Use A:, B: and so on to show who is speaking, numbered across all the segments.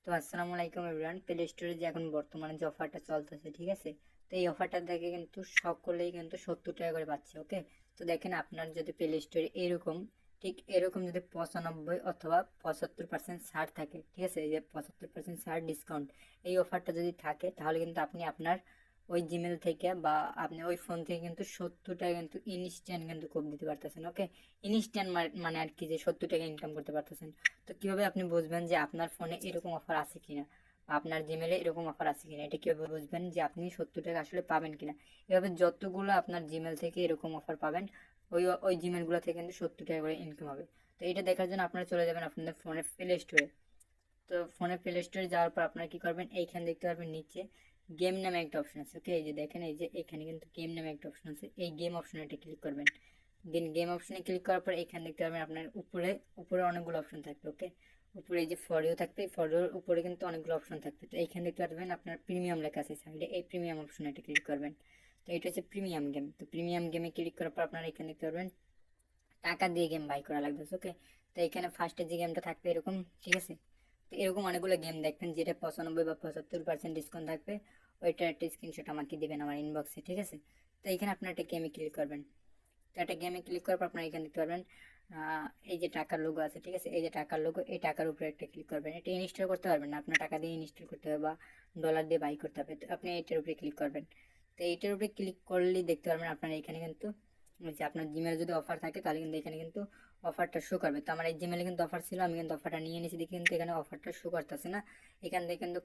A: তো আসসালামু আলাইকুম এভরিওয়ান। প্লে স্টোরে যে এখন বর্তমানে যে অফারটা চলতেছে, ঠিক আছে? তো এই অফারটা দেখে কিন্তু সকলেই কিন্তু 70 টাকা করে পাচ্ছে। ওকে, তো দেখেন আপনার যদি প্লে স্টোরে এরকম ঠিক এরকম যদি 95 অথবা 75% ছাড় থাকে, ঠিক আছে, এই যে 75% ছাড় ডিসকাউন্ট, এই অফারটা যদি থাকে তাহলে কিন্তু আপনি আপনার ওই জিমেল থেকে বা আপনি ওই ফোন থেকে কিন্তু 70 টাকা কিন্তু ইনস্ট্যান্ট কিন্তু কোপ দিতে পারতেছেন। ওকে, ইনস্ট্যান্ট মানে আর কি, যে 70 টাকা ইনকাম করতে পারতেছেন। তো কিভাবে আপনি বুঝবেন যে আপনার ফোনে এরকম অফার আছে কিনা বা আপনার জিমেলে এরকম অফার আছে কিনা, এটা কিভাবে বুঝবেন যে আপনি 70 টাকা আসলে পাবেন কিনা? এভাবে যতগুলো আপনার জিমেল থেকে এরকম অফার পাবেন, ওই ওই জিমেলগুলো থেকে কিন্তু 70 টাকা করে ইনকাম হবে। তো এটা দেখার জন্য আপনারা চলে যাবেন আপনাদের ফোনের প্লে স্টোরে। তো ফোনের প্লে স্টোরে যাওয়ার পর আপনারা কি করবেন, এইখানে দেখতে পারবেন নিচে গেম নামে একটা অপশন আছে। ওকে, এই যে দেখেন, এই যে এখানে কিন্তু গেম নামে একটা অপশন আছে, এই গেম অপশনে এটা ক্লিক করবেন। দেন গেম অপশনে ক্লিক করার পর এখানে দেখতে পাবেন আপনার উপরে উপরে অনেকগুলো অপশন থাকবে। ওকে, উপরে এই যে ফরিও থাকবে, এই ফরিওর উপরে কিন্তু অনেকগুলো অপশন থাকবে। তো এইখানে দেখতে পারবেন আপনার প্রিমিয়াম লেখা আছে সাইডে, এই প্রিমিয়াম অপশনে এটা ক্লিক করবেন। তো এটা হচ্ছে প্রিমিয়াম গেম। তো প্রিমিয়াম গেমে ক্লিক করার পর আপনারা এখানে দেখতে পারবেন টাকা দিয়ে গেম বাই করা লাগবে। ওকে, তো এখানে ফার্স্টে যে গেমটা থাকবে এরকম, ঠিক আছে? তো এরকম অনেকগুলো গেম দেখবেন যেটা 95 বা 75% ডিসকাউন্ট থাকবে, ওইটার একটা স্ক্রিনশট আমাকে দিবেন আমার ইনবক্সে, ঠিক আছে? তো এখানে আপনার একটা গেমে ক্লিক করবেন। তো একটা গেমে ক্লিক করার পর আপনারা এখানে দেখতে পারবেন এই যে টাকার লোগো আছে, ঠিক আছে? এই যে টাকার লোগো, এই টাকার উপরে একটা ক্লিক করবেন। এটা ইনস্টল করতে পারবেন না, আপনার টাকা দিয়ে ইনস্টল করতে হবে বা ডলার দিয়ে বাই করতে হবে। তো আপনি এইটার উপরে ক্লিক করবেন। তো এইটার উপরে ক্লিক করলেই দেখতে পারবেন আপনার এখানে কিন্তু যে আপনার জিমেলে যদি অফার থাকে তাহলে কিন্তু এখানে কিন্তু অফারটা শো করবে। তো আমার এই জিমেলে কিন্তু অফার ছিল, আমি কিন্তু অফারটা নিয়ে নিয়েছি দেখি কিন্তু এখানে অফারটা শো করতেছে না। এখান থেকে কিন্তু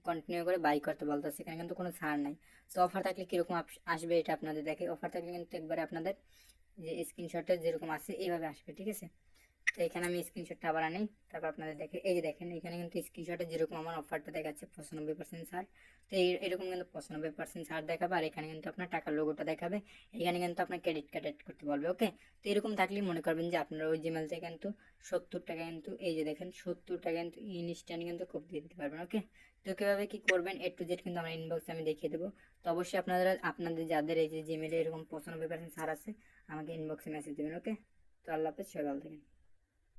A: কন্টিনিউ করে বাই করতে বলতেছে, এখানে কিন্তু কোনো ছাড় নাই। তো অফার থাকলে কীরকম আসবে এটা আপনাদের দেখে। অফার থাকলে কিন্তু একবারে আপনাদের যে স্ক্রিনশটে যেরকম আছে এইভাবে আসবে, ঠিক আছে? তো এখানে আমি স্ক্রিনশটটা আবার আনি, তারপর আপনাদের দেখে এই যে দেখেন এখানে কিন্তু স্ক্রিনশটে যেরকম আমার অফারটা দেখাচ্ছে 95% ছাড়। তো এরকম কিন্তু 95% ছাড় দেখাবে, আর এখানে কিন্তু আপনার টাকার লোগোটা দেখাবে। এখানে কিন্তু আপনার ক্রেডিট কার্ড অ্যাড করতে বলবে। ওকে, তো এরকম থাকলেই মনে করবেন যে আপনার ওই জিমেল থেকে কিন্তু 70 টাকা কিন্তু এই যে দেখেন 70 টাকা কিন্তু ইনস্ট্যান্ট কিন্তু খুব দিয়ে দিতে পারবেন। ওকে, তো কীভাবে কী করবেন এ টু জেড কিন্তু আমার ইনবক্সে আমি দেখিয়ে দেবো। তো অবশ্যই আপনাদের যাদের এই যে জিমেলে এরকম 95% ছাড় আছে আমাকে ইনবক্সে মেসেজ দেবেন। ওকে, তো আল্লাহ হাফেজ, সবাই ভালো থাকেন।